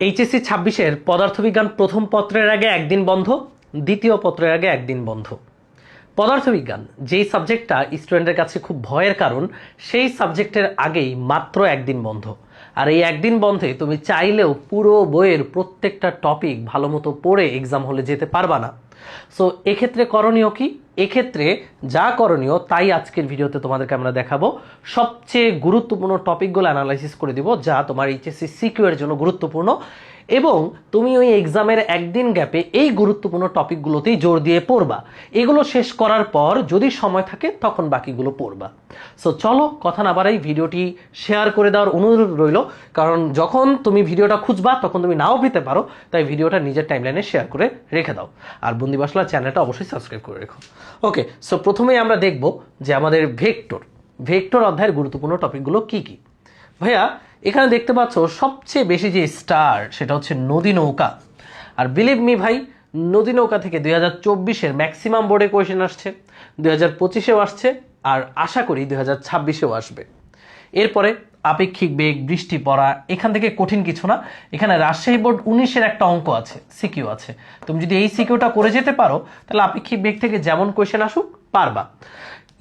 HSC 26-এর পদার্থবিজ্ঞান প্রথম পত্রের আগে একদিন বন্ধ, দ্বিতীয় পত্রের আগে একদিন বন্ধ। পদার্থবিজ্ঞান যেই সাবজেক্টটা স্টুডেন্টের কাছে খুব ভয়ের কারণ, সেই সাবজেক্টের আগেই মাত্র একদিন বন্ধ। আর এই একদিন বন্ধে তুমি চাইলেও পুরো বইয়ের প্রত্যেকটা টপিক ভালো মতো পড়ে এক্সাম হলে যেতে পারবা না। সো এক্ষেত্রে করণীয় কি? এক্ষেত্রে যা করণীয় তাই আজকের ভিডিওতে তোমাদেরকে আমরা দেখাবো। সবচেয়ে গুরুত্বপূর্ণ টপিকগুলো অ্যানালাইসিস করে দিব, যা তোমার এইচএসসি সিকিউ এর জন্য গুরুত্বপূর্ণ, এবং তুমি ওই এক্সামের একদিন গ্যাপে এই গুরুত্বপূর্ণ টপিকগুলোতেই জোর দিয়ে পড়বা। এগুলো শেষ করার পর যদি সময় থাকে তখন বাকিগুলো পড়বা। সো চলো কথা না বাড়াই ভিডিওটি শেয়ার করে দেওয়ার অনুরোধ রইল, কারণ যখন তুমি ভিডিওটা খুঁজবা তখন তুমি নাও পেতে পারো, তাই ভিডিওটা নিজের টাইমলাইনে শেয়ার করে রেখে দাও। আর বন্দি বাসলা চ্যানেলটা অবশ্যই সাবস্ক্রাইব করে রেখো। ওকে, সো প্রথমেই আমরা দেখব যে আমাদের ভেক্টর অধ্যায়ের গুরুত্বপূর্ণ টপিকগুলো কি কি। ভাইয়া এখানে দেখতে পাচ্ছ সবচেয়ে বেশি যে স্টার সেটা হচ্ছে নদী নৌকা। আর বিলিভ মি ভাই, নদী নৌকা থেকে 2024-এর ম্যাক্সিমাম বোর্ডে কোয়েশ্চেন আসছে, 2025-এও আসছে, আর আশা করি 2026-এও আসবে। এরপরে আপেক্ষিক বেগ, বৃষ্টি পড়া, এখান থেকে কঠিন কিছু না। এখানে রাজশাহী বোর্ড 19-এর একটা অঙ্ক আছে, সিকিউ আছে। তুমি যদি এই সিকিউটা করে যেতে পারো তাহলে আপেক্ষিক বেগ থেকে যেমন কোয়েশ্চেন আসুক পারবা।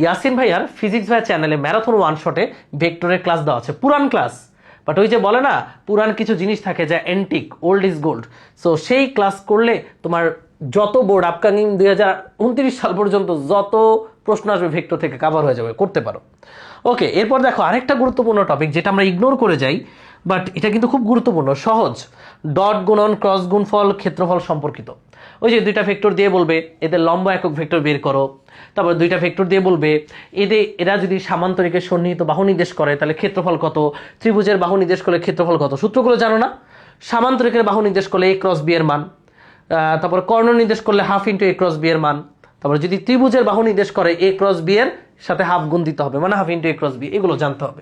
ইয়াসিন ভাইয়ার ফিজিক্স ভাই চ্যানেলে ম্যারাথন ওয়ান শটে ভেক্টরের ক্লাস দেওয়া আছে, পুরান ক্লাস, বাট ওই যে বলে না পুরান কিছু জিনিস থাকে যা antique, old is gold. So সেই ক্লাস করলে তোমার যত বোর্ড আপকামিং 2029 সাল পর্যন্ত যত প্রশ্ন আসবে ভেক্টর থেকে কাভার হয়ে যাবে, করতে পারো। ওকে, এরপর দেখো আরেকটা গুরুত্বপূর্ণ টপিক যেটা আমরা ইগনোর করে যাই, বাট এটা কিন্তু খুব গুরুত্বপূর্ণ, সহজ। ডট গুণন, ক্রস গুণফল, ক্ষেত্রফল সম্পর্কিত। ওই যে দুইটা ভেক্টর দিয়ে বলবে এদের লম্ব একক ভেক্টর বের করো, তারপর দুইটা ভেক্টর দিয়ে বলবে এরা যদি সামান্তরিকের সন্নিহিত বাহু নির্দেশ করে তাহলে ক্ষেত্রফল কত, ত্রিভুজের বাহু নির্দেশ করলে ক্ষেত্রফল কত। সূত্রগুলো জানো না? সামান্তরিকের বাহু নির্দেশ করলে a ক্রস b এর মান, তারপর কর্ণ নির্দেশ করলে half into a cross b এর মান, তারপর যদি ত্রিভুজের বাহু নির্দেশ করে a ক্রস b এর সাথে হাফ গুণ দিতে হবে, মানে half into a cross b, এগুলো জানতে হবে।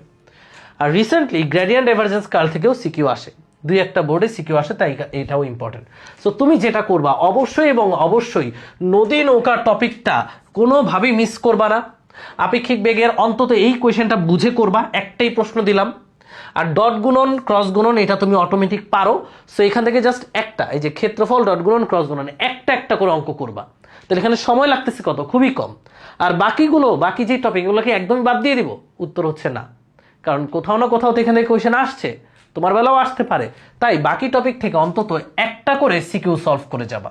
আর রিসেন্টলি গ্রেডিয়েন্ট ডাইভারজেন্স কার্ল থেকেও সিকিউ আসে, দুই একটা বোর্ডে সিকিউ আসে, তাই এটাও ইম্পর্টেন্ট। সো তুমি যেটা করবা অবশ্যই এবং অবশ্যই নদী নৌকার টপিকটা কোনোভাবেই মিস করবা না। আপেক্ষিক বেগের অন্তত এই কোয়েশ্চেনটা বুঝে করবা, একটাই প্রশ্ন দিলাম। আর ডট গুণন, ক্রস গুণন এটা তুমি অটোমেটিক পারো। সো এখান থেকে জাস্ট একটা, এই যে ক্ষেত্রফল, ডট গুণন, ক্রস গুণন, একটা একটা করে অঙ্ক করবা। তাহলে এখানে সময় লাগতেছে কত? খুবই কম। আর বাকি যে টপিক এগুলোকে একদমই বাদ দিয়ে দিব? উত্তর হচ্ছে না, কারণ কোথাও না কোথাও তো এখানে কোয়েশ্চেন আসছে, তোমার বেলাও আসতে পারে। তাই বাকি টপিক থেকে অন্তত একটা করে সিকিউ সলভ করে যাবা।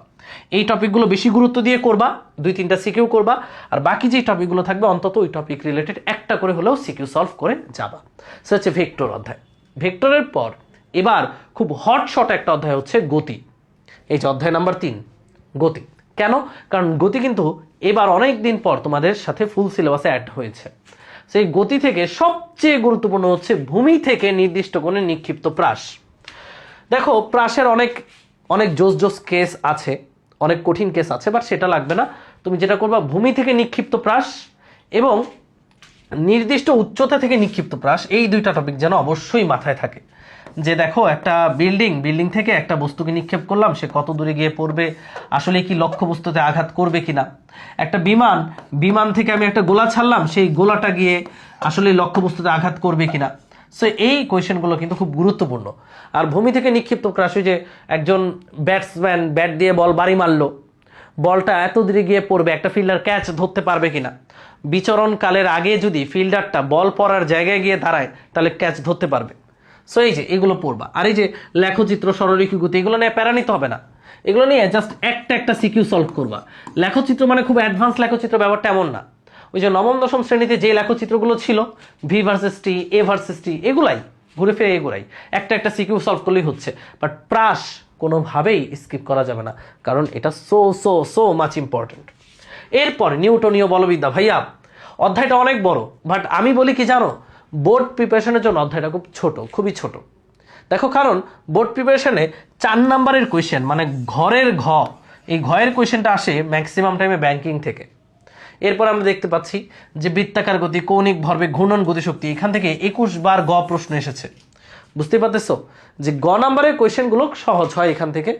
এই টপিকগুলো বেশি গুরুত্ব দিয়ে করবা, 2-3টা সিকিউ করবা, আর বাকি যে টপিকগুলো থাকবে অন্তত ওই টপিক রিলেটেড একটা করে হলেও সিকিউ সলভ করে যাবা। সে হচ্ছে ভেক্টর অধ্যায়। ভেক্টরের পর এবার খুব হটশট একটা অধ্যায় হচ্ছে গতি। এই যে অধ্যায় নাম্বার 3, গতি। কেন? কারণ গতি কিন্তু এবার অনেক দিন পর তোমাদের সাথে ফুল সিলেবাসে অ্যাড হয়েছে। সেই গতি থেকে সবচেয়ে গুরুত্বপূর্ণ হচ্ছে ভূমি থেকে নির্দিষ্ট কোণে নিক্ষিপ্ত প্রাস। দেখো প্রাসের অনেক জোস কেস আছে, অনেক কঠিন কেস আছে, বাট সেটা লাগবে না। তুমি যেটা করবা, ভূমি থেকে নিক্ষিপ্ত প্রাস এবং নির্দিষ্ট উচ্চতা থেকে নিক্ষিপ্ত প্রাস, এই দুইটা টপিক যেন অবশ্যই মাথায় থাকে। যে দেখো একটা বিল্ডিং থেকে একটা বস্তুকে নিক্ষেপ করলাম, সে কত দূরে গিয়ে পড়বে, আসলে কি লক্ষ্য বস্তুতে আঘাত করবে কিনা। একটা বিমান থেকে আমি একটা গোলা ছাড়লাম, সেই গোলাটা গিয়ে আসলে লক্ষ্য বস্তুতে আঘাত করবে কিনা। সো এই কোয়েশ্চেনগুলো কিন্তু খুব গুরুত্বপূর্ণ। আর ভূমি থেকে নিক্ষিপ্ত প্রাস, ওই যে একজন ব্যাটসম্যান ব্যাট দিয়ে বল বাড়ি মারলো, বলটা এত দূরে গিয়ে পড়বে, একটা ফিল্ডার ক্যাচ ধরতে পারবে কিনা। বিচরণকালের আগে যদি ফিল্ডারটা বল পড়ার জায়গায় গিয়ে দাঁড়ায় তাহলে ক্যাচ ধরতে পারবে। সো এই যে এগুলো পড়বা। আর এই যে লেখচিত্র, সরলরেখী গতি, এগুলো নিয়ে প্যারা নিতে হবে না, এগুলো নিয়ে জাস্ট একটা সিকিউ সলভ করবা। লেখচিত্র মানে খুব অ্যাডভান্স লেখচিত্র, ব্যাপারটা এমন না। ওই যে নবম দশম শ্রেণীতে যে লেখচিত্রগুলো ছিল, ভি ভার্সেস টি, এ ভার্সেস টি, এগুলাই ঘুরে ফিরে এগুলাই একটা সিকিউ সলভ করলেই হচ্ছে। বাট প্রাস কোনোভাবেই স্কিপ করা যাবে না, কারণ এটা সো মাচ ইম্পর্টেন্ট। এরপর নিউটনীয় বলবিদ্যা। ভাইয়া অধ্যায়টা অনেক বড়, বাট আমি বলি কি জানো, বোর্ড প্রিপারেশনের জন্য অধ্যায়টা খুব ছোট, খুবই ছোট। দেখো কারণ বোর্ড প্রিপারেশনে 4 নাম্বারের কোয়েশ্চেন, মানে ঘরের এই ঘয়ের কোয়েশ্চেনটা আসে ম্যাক্সিমাম টাইমে ব্যাংকিং থেকে। এরপর আমরা দেখতে পাচ্ছি যে বৃত্তাকার গতি, কৌণিক ভরবেগ, ঘূর্ণন গতিশক্তি, এখান থেকে 21 বার প্রশ্ন এসেছে। বুঝতে পারতেছো যে নাম্বারের কোয়েশ্চেনগুলো সহজ হয় এখান থেকে।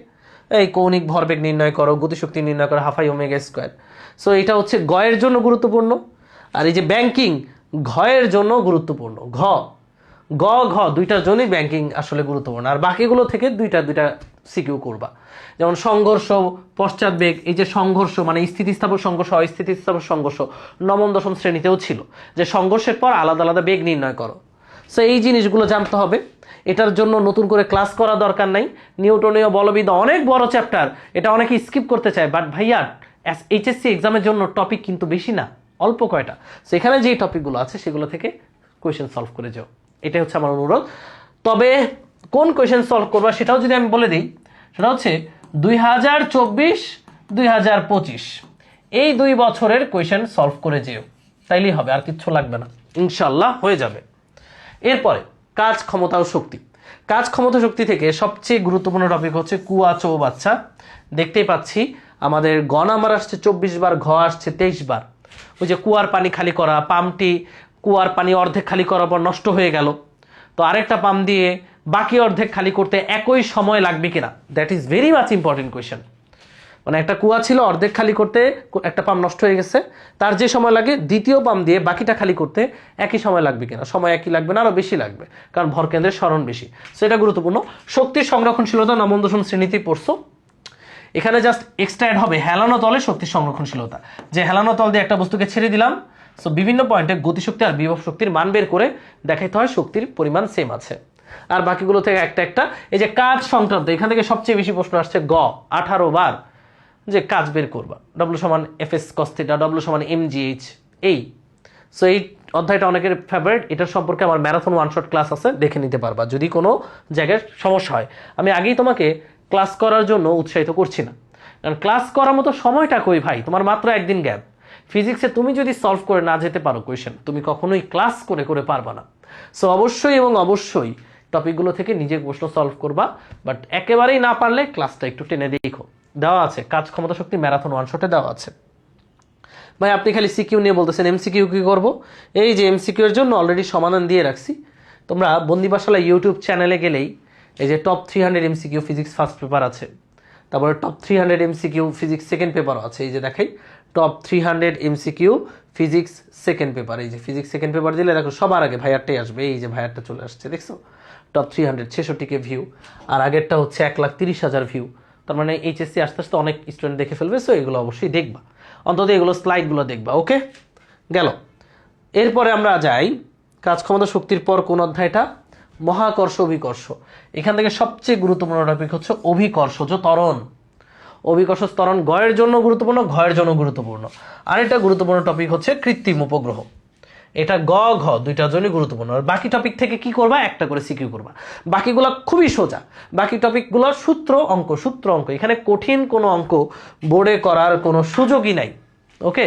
এই কৌণিক ভরবেগ নির্ণয় করো, গতিশক্তি নির্ণয় করো, হাফাই ওমেগা স্কোয়ার। সো এটা হচ্ছে গয়ের জন্য গুরুত্বপূর্ণ। আর এই যে ব্যাংকিং ঘয়ের জন্য গুরুত্বপূর্ণ। গ ঘ দুইটার জন্যই ব্যাংকিং আসলে গুরুত্বপূর্ণ, আর বাকিগুলো থেকে দুইটা দুইটা সিকিউ করবা। যেমন সংঘর্ষ, পশ্চাৎবেগ, এই যে সংঘর্ষ মানে স্থিতিস্থাপক সংঘর্ষ, অস্থিতিস্থাপক সংঘর্ষ নবম দশম শ্রেণীতেও ছিল, যে সংঘর্ষের পর আলাদা আলাদা বেগ নির্ণয় করো। সো এই জিনিসগুলো জানতে হবে। এটার জন্য নতুন করে ক্লাস করা দরকার নাই। নিউটনীয় বলবিদ্যা অনেক বড় চ্যাপ্টার, এটা অনেকে স্কিপ করতে চায়, বাট ভাইয়া এইচএসসি এক্সামের জন্য টপিক কিন্তু বেশি না, অল্প কয়টা। সেখানে যে টপিকগুলো আছে সেগুলো থেকে কোয়েশ্চেন সলভ করে যাও, এটাই হচ্ছে আমার অনুরোধ। তবে কোন কোয়েশ্চেন সলভ করবা সেটাও যদি আমি বলে দিই, সেটা হচ্ছে 2024-2025 এই 2 বছরের কোয়েশ্চেন সলভ করে যেও, তাইলেই হবে, আর কিচ্ছু লাগবে না, ইনশাল্লাহ হয়ে যাবে। এরপরে কাজ, ক্ষমতা ও শক্তি। কাজ, ক্ষমতা, শক্তি থেকে সবচেয়ে গুরুত্বপূর্ণ টপিক হচ্ছে কুয়া চৌবাচ্চা। দেখতেই পাচ্ছি আমাদের গ নাম্বার আসছে 24 বার, ঘ আসছে 23 বার। ওই যে কুয়ার পানি খালি করা, পাম্পটি কুয়ার পানি অর্ধেক খালি করার পর নষ্ট হয়ে গেল, তো আরেকটা পাম্প দিয়ে বাকি অর্ধেক খালি করতে একই সময় লাগবে কিনা, that is very much important question. মানে একটা কুয়া ছিল, অর্ধেক খালি করতে একটা পাম্প নষ্ট হয়ে গেছে, তার যে সময় লাগে দ্বিতীয় পাম্প দিয়ে বাকিটা খালি করতে একই সময় লাগবে কিনা, সময় একই লাগবে না, আরো বেশি লাগবে, কারণ ভরকেন্দ্রের সরণ বেশি। সেটা গুরুত্বপূর্ণ। শক্তির সংরক্ষণশীলতা নবম দশম শ্রেণীতেই পড়ছো। এখানে জাস্ট এক্সট্রা অ্যাড হবে হেলানো তলে শক্তির সংরক্ষণশীলতা, যে হেলানো তল দিয়ে একটা বস্তুকে ছেড়ে দিলাম, সো বিভিন্ন পয়েন্টে গতিশক্তি আর বিভব শক্তির মান বের করে দেখাইতে হয় শক্তির পরিমাণ সেম আছে। আর বাকিগুলো থেকে একটা একটা, এই যে কাজ সংক্রান্ত, এখান থেকে সবচেয়ে বেশি প্রশ্ন আসছে গ 18 বার, যে কাজ বের করবা, ডব্লিউ সমান এফএস কস থিটা, ডব্লিউ সমান এমজিএইচ। এই সো এই অধ্যায়টা অনেকের ফেভারিট, এটার সম্পর্কে আমার ম্যারাথন ওয়ান শট ক্লাস আছে, দেখে নিতে পারবা যদি কোনো জায়গায় সমস্যা হয়। আমি আগেই তোমাকে ক্লাস করার জন্য উৎসাহিত করছি না, কারণ ক্লাস করার মতো সময়টা কই ভাই, তোমার মাত্র একদিন গ্যাপ। ফিজিক্সে তুমি যদি সলভ করে না যেতে পারো কোয়েশ্চেন, তুমি কখনোই ক্লাস করে করে পারবা না। সো অবশ্যই এবং অবশ্যই টপিকগুলো থেকে নিজের প্রশ্ন সলভ করবা, বাট একেবারেই না পারলে ক্লাসটা একটু টেনে দেখো, দেওয়া আছে কাজ, ক্ষমতা, শক্তি ম্যারাথন ওয়ান শটে দেওয়া আছে। ভাই আপনি খালি সিকিউ নিয়ে বলতেছেন, এমসিকিউ কি করব? এই যে এমসিকিউ এর জন্য অলরেডি সমাধান দিয়ে রাখছি, তোমরা বন্দিপাশালা ইউটিউব চ্যানেলে গেলেই এই যে top 300 MCQ physics first paper আছে, তারপরে টপ 300 এমসিকিউ ফিজিক্স সেকেন্ড পেপারও আছে, এই যে দেখাই top 300 MCQ physics second paper, এই যে ফিজিক্স সেকেন্ড পেপার দিলে দেখো সবার আগে ভাইয়ারটাই আসবে, এই যে ভাইয়ারটা চলে আসছে, দেখছো টপ 300 66K ভিউ, আর আগেরটা হচ্ছে 1,30,000 ভিউ। তার মানে এইচএসসি আস্তে আস্তে অনেক স্টুডেন্ট দেখে ফেলবে, সো এগুলো অবশ্যই দেখবা, অন্তত এগুলো স্লাইডগুলো দেখবা। ওকে গেল। এরপরে আমরা যাই কাজ, ক্ষমতা, শক্তির পর কোন অধ্যায়টা, মহাকর্ষ অভিকর্ষ। এখান থেকে সবচেয়ে গুরুত্বপূর্ণ টপিক হচ্ছে অভিকর্ষজ ত্বরণ। অভিকর্ষ ত্বরণ গয়ের জন্য গুরুত্বপূর্ণ, ঘয়ের জন্য গুরুত্বপূর্ণ। আরেকটা গুরুত্বপূর্ণ টপিক হচ্ছে কৃত্রিম উপগ্রহ, এটা গ ঘ দুইটার জন্য গুরুত্বপূর্ণ। আর বাকি টপিক থেকে কি করবা, একটা করে সিকিউ করবা, বাকিগুলো খুবই সোজা। বাকি টপিকগুলো সূত্র অঙ্ক, সূত্র অঙ্ক, এখানে কঠিন কোনো অঙ্ক বোর্ডে করার কোনো সুযোগই নাই। ওকে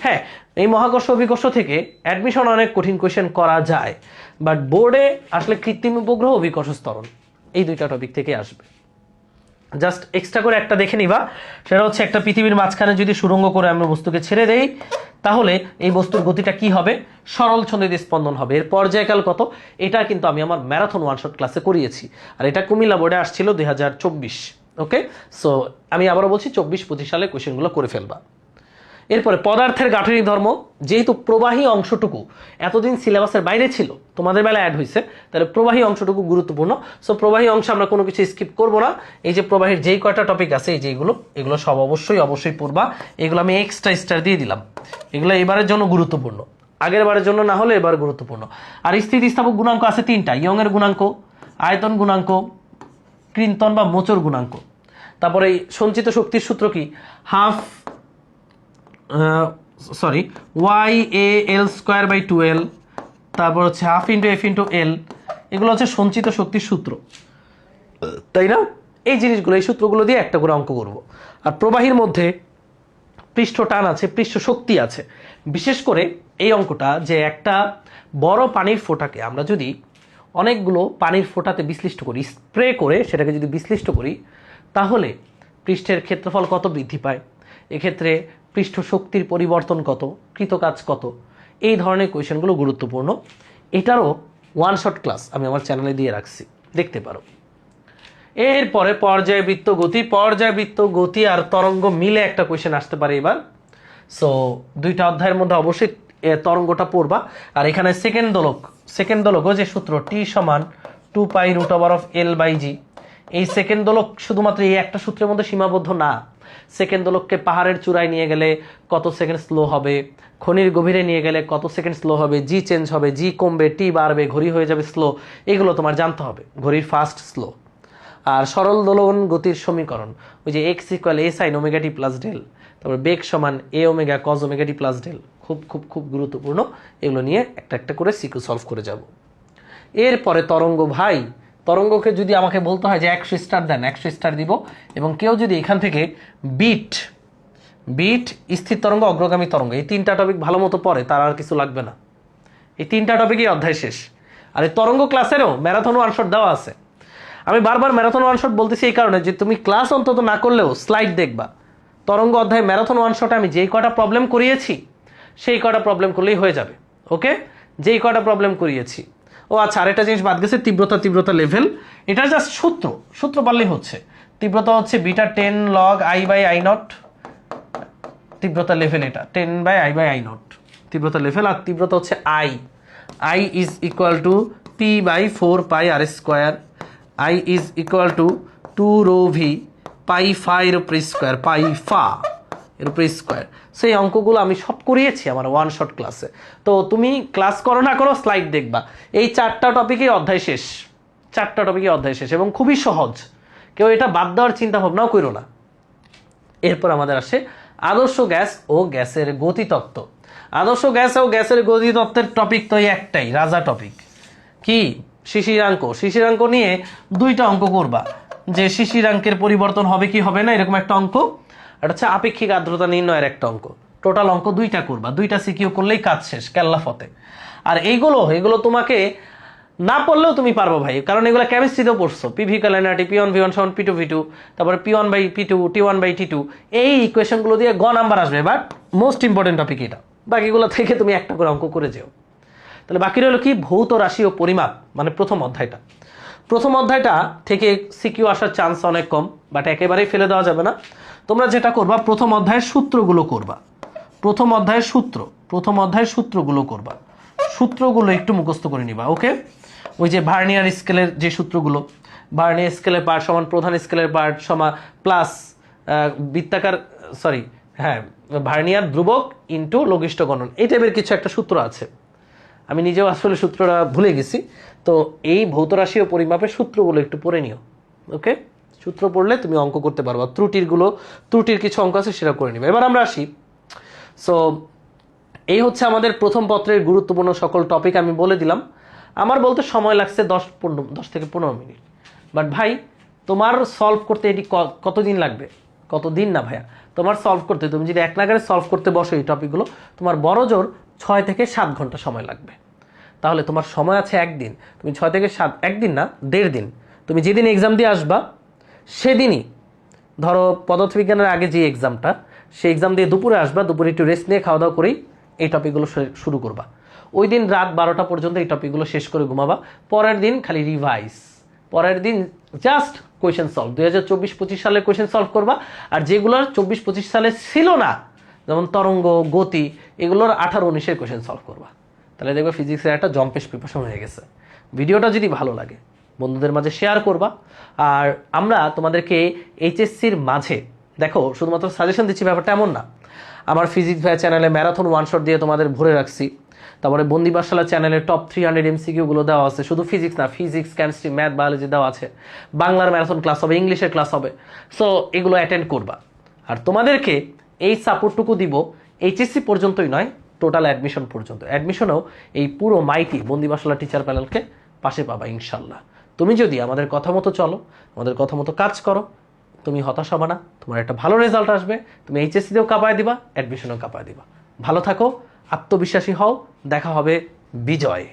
হ্যাঁ, এই মহাকর্ষ অভিকর্ষ থেকে অ্যাডমিশন অনেক কঠিন কোয়েশ্চেন করা যায়, বাট বোর্ডে আসলে কৃত্রিম উপগ্রহ, অভিকর্ষ ত্বরণ এই দুইটা টপিক থেকে আসবে। জাস্ট এক্সট্রা করে একটা দেখে নিবা, সেটা হচ্ছে একটা পৃথিবীর মাঝখানে যদি সুড়ঙ্গ করে আমরা বস্তুকে ছেড়ে দেই, তাহলে এই বস্তুর গতিটা কি হবে, সরল ছন্দিত স্পন্দন হবে। এর পর্যায়কাল কত, এটা কিন্তু আমি আমার ম্যারাথন ওয়ান শট ক্লাসে করিয়েছি, আর এটা কুমিল্লা বোর্ডে আসছিল 2024। ওকে সো আমি আবারও বলছি 24-25 সালে কোয়েশ্চেনগুলো করে ফেলবা। এরপরে পদার্থের গাঠনিক ধর্ম, যেহেতু প্রবাহী অংশটুকু এতদিন সিলেবাসের বাইরে ছিল, তোমাদের বেলা অ্যাড হয়েছে, তাহলে প্রবাহী অংশটুকু গুরুত্বপূর্ণ। সো প্রবাহী অংশ আমরা কোনো কিছু স্কিপ করবো না। এই যে প্রবাহীর যেই কয়টা টপিক আছে, এই যে এগুলো সব অবশ্যই পড়বা। এগুলো আমি এক্সট্রা স্টার দিয়ে দিলাম, এগুলো এবারের জন্য গুরুত্বপূর্ণ, আগের বারের জন্য না হলে এবার গুরুত্বপূর্ণ। আর স্থিতিস্থাপক গুণাঙ্ক আছে 3টা, ইয়ং এর গুণাঙ্ক, আয়তন গুণাঙ্ক, ক্রিন্তন বা মোচর গুণাঙ্ক। তারপরে এই সঞ্চিত শক্তির সূত্র কি, YAL²/2L, তারপর হচ্ছে ½ × F × L, এগুলো হচ্ছে সঞ্চিত শক্তির সূত্র, তাই না? এই জিনিসগুলো, এই সূত্রগুলো দিয়ে একটা করে অঙ্ক করব। আর প্রবাহীর মধ্যে পৃষ্ঠ টান আছে, পৃষ্ঠ শক্তি আছে। বিশেষ করে এই অঙ্কটা, যে একটা বড় পানির ফোঁটাকে আমরা যদি অনেকগুলো পানির ফোঁটাতে বিশ্লিষ্ট করি, স্প্রে করে সেটাকে যদি বিশ্লিষ্ট করি, তাহলে পৃষ্ঠের ক্ষেত্রফল কত বৃদ্ধি পায়, এক্ষেত্রে পৃষ্ঠ শক্তির পরিবর্তন কত, কৃতকাজ কত, এই ধরনের কোয়েশ্চেনগুলো গুরুত্বপূর্ণ। এটারও ওয়ান শট ক্লাস আমি আমার চ্যানেলে দিয়ে রাখছি, দেখতে পারো। এরপরে পর্যায়বৃত্ত গতি, পর্যায়বৃত্ত গতি আর তরঙ্গ মিলে একটা কোয়েশ্চেন আসতে পারে এবার। সো দুইটা অধ্যায়ের মধ্যে অবশ্যই তরঙ্গটা পড়বা। আর এখানে সেকেন্ড দোলক যে সূত্র টি সমান 2π√L/g, এই সেকেন্ড দোলক শুধুমাত্র এই একটা সূত্রের মধ্যে সীমাবদ্ধ না। সেকেন্ড দোলককে পাহাড়ের চূড়ায় নিয়ে গেলে কত সেকেন্ড স্লো হবে, খনির গভীরে নিয়ে গেলে কত সেকেন্ড স্লো হবে, জি চেঞ্জ হবে, জি কমবে, টি বাড়বে, ঘড়ি হয়ে যাবে স্লো, এগুলো তোমার জানতে হবে, ঘড়ির ফাস্ট স্লো। আর সরল দোলন গতির সমীকরণ ওই যে x = a sin ω t + del, তারপর বেগ সমান a ω cos ω t + ডেল, খুব খুব খুব গুরুত্বপূর্ণ। এগুলো নিয়ে একটা একটা করে সিকিউ সলভ করে যাব। এরপরে তরঙ্গ ভাই, তরঙ্গকে যদি আমাকে বলতে হয় যে 100 স্টার দেন, 100 স্টার দিব। এবং কেউ যদি এখান থেকে বিট, স্থির তরঙ্গ, অগ্রগামী তরঙ্গ, এই তিনটা টপিক ভালো মতো পড়ে, তার আর কিছু লাগবে না। এই তিনটা টপিকই অধ্যায় শেষ। আর এই তরঙ্গ ক্লাসেরও ম্যারাথন ওয়ান শট দেওয়া আছে। আমি বারবার ম্যারাথন ওয়ান শট বলতেছি এই কারণে যে তুমি ক্লাস অন্তত না করলেও স্লাইড দেখবা। তরঙ্গ অধ্যায় ম্যারাথন ওয়ান শটে আমি যেই কটা প্রবলেম করিয়েছি সেই কটা প্রবলেম করলেই হয়ে যাবে। ওকে, যেই কটা প্রবলেম করিয়েছি। ও আচ্ছা, আরেকটা জিনিস বাদ গেছে, তীব্রতা লেভেল। এটা জাস্ট সূত্র পারলেই হচ্ছে। তীব্রতা হচ্ছে বিটা 10 log I/I0, তীব্রতা লেভেল এটা 10/I/I0 তীব্রতা লেভেল। আর তীব্রতা হচ্ছে I = P/4πr², I = 2ρV πφ এর উপরে স্কোয়ার। সেই অঙ্কগুলো আমি সব করিয়েছি আমার ওয়ান শট ক্লাসে। তো তুমি ক্লাস করো না করো, স্লাইড দেখবা। এই চারটা টপিকই অধ্যায় শেষ, এবং খুবই সহজ। কেউ এটা বাদ দেওয়ার চিন্তা ভাবনাও করো না। এরপর আমাদের আসে আদর্শ গ্যাস ও গ্যাসের গতিতত্ত্ব। আদর্শ গ্যাস ও গ্যাসের গতিতত্ত্বের টপিক তো একটাই, রাজা টপিক কি শিশিরাঙ্ক নিয়ে দুইটা অঙ্ক করবা, যে শিশিরাঙ্কের পরিবর্তন হবে কি হবে না, এরকম একটা অঙ্ক। এটা হচ্ছে আপেক্ষিক আর্দ্রতা নির্ণয়ের একটা অঙ্ক। টোটাল অঙ্ক দুইটা করবা, দুইটা সিকিউ করলেই কাজ শেষ, কেল্লাফতে। আর এইগুলো তোমাকে না পড়লেও তুমি পারবো ভাই, কারণ এগুলো কেমিস্ট্রিতেও পড়ছো। পিভি ক্যালেনাটি P1V1 = P2V2, তারপরে P1/P2 T1/T2, এই ইকুয়েশনগুলো দিয়ে নাম্বার আসবে। বাট মোস্ট ইম্পর্টেন্ট টপিক এটা, বাকিগুলো থেকে তুমি একটা করে অঙ্ক করে যেও। তাহলে বাকি রইল কি, ভৌত রাশি ও পরিমাপ, মানে প্রথম অধ্যায়টা থেকে সিকিউ আসার চান্স অনেক কম, বাট একেবারেই ফেলে দেওয়া যাবে না। তোমরা যেটা করবা, প্রথম অধ্যায়ের সূত্রগুলো করবা, সূত্রগুলো একটু মুখস্থ করে নিবা। ওকে, ওই যে ভার্নিয়ার স্কেলের যে সূত্রগুলো, ভার্নিয়ার স্কেলের পার্ট সমান প্রধান স্কেলের পার্ট সমান প্লাস ভার্নিয়ার ধ্রুবক ইন্টু লঘিষ্ঠ গণন, এই টাইপের কিছু একটা সূত্র আছে। আমি নিজেও আসলে সূত্রটা ভুলে গেছি। তো এই ভৌত রাশি ও পরিমাপের সূত্রগুলো একটু পড়ে নিও। ওকে, সূত্র পড়লে তুমি অঙ্ক করতে পারবা। ত্রুটির কিছু অঙ্ক আছে, সেটা করে নিবে। এবার আমরা আসি। সো এই হচ্ছে আমাদের প্রথম পত্রের গুরুত্বপূর্ণ সকল টপিক আমি বলে দিলাম। আমার বলতে সময় লাগছে 10 থেকে 15 মিনিট। বাট ভাই, তোমার সলভ করতে এটি কতদিন লাগবে? কতদিন না ভাইয়া, তোমার সলভ করতে, তুমি যদি এক নাগারে সলভ করতে বসো এই টপিকগুলো, তোমার বড় জোর 6 থেকে 7 ঘন্টা সময় লাগবে। তাহলে তোমার সময় আছে একদিন, তুমি 6 থেকে 7, একদিন না 1.5 দিন, তুমি যেদিন এক্সাম দিয়ে আসবা সেদিনই, ধরো পদার্থবিজ্ঞানের আগে যে এক্সামটা, সেই এক্সাম দিয়ে দুপুরে আসবা, দুপুরে একটু রেস্ট নিয়ে খাওয়া দাওয়া করেই এই টপিকগুলো শুরু করবা। ওই দিন রাত 12টা পর্যন্ত এই টপিকগুলো শেষ করে ঘুমাবা। পরের দিন খালি রিভাইজ, পরের দিন জাস্ট কোয়েশ্চেন সলভ, 2024-25 সালের কোয়েশ্চেন সলভ করবা। আর যেগুলো 24-25 সালে ছিল না, যেমন তরঙ্গ, গতি, এগুলোর 18-19-এর কোয়েশ্চেন সলভ করবা। তাহলে দেখবে ফিজিক্সের একটা জম্পেশ প্রিপারেশন হয়ে গেছে। ভিডিওটা যদি ভালো লাগে বন্ধুদের মাঝে শেয়ার করবা। আর আমরা তোমাদেরকে এইচএসসির মাঝে, দেখো শুধুমাত্র সাজেশন দিচ্ছি ব্যাপারটা এমন না, আমার ফিজিক্স ভাই চ্যানেলে ম্যারাথন ওয়ান শট দিয়ে তোমাদের ভরে রাখছি। তারপরে বন্দি পাঠশালা চ্যানেলে টপ 300 MCQ-গুলো দেওয়া আছে। শুধু ফিজিক্স না, ফিজিক্স, কেমিস্ট্রি, ম্যাথ, বায়োলজি দেওয়া আছে। বাংলার ম্যারাথন ক্লাস হবে, ইংলিশের ক্লাস হবে। সো এগুলো অ্যাটেন্ড করবা। আর তোমাদেরকে এই সাপোর্টটুকু দিব এইচএসসি পর্যন্তই নয়, টোটাল অ্যাডমিশন পর্যন্ত। অ্যাডমিশনেও এই পুরো মাইটি বন্দি পাঠশালা টিচার প্যানেলকে পাশে পাবা ইনশাল্লাহ। তুমি যদি আমাদের কথা মতো চলো, আমাদের কথা মতো কাজ করো, তুমি হতাশ হবে না, তোমার একটা ভালো রেজাল্ট আসবে। তুমি এইচএসসিতেও কাঁপায় দিবা, অ্যাডমিশনেও কাঁপায় দিবা। ভালো থাকো, আত্মবিশ্বাসী হও, দেখা হবে বিজয়।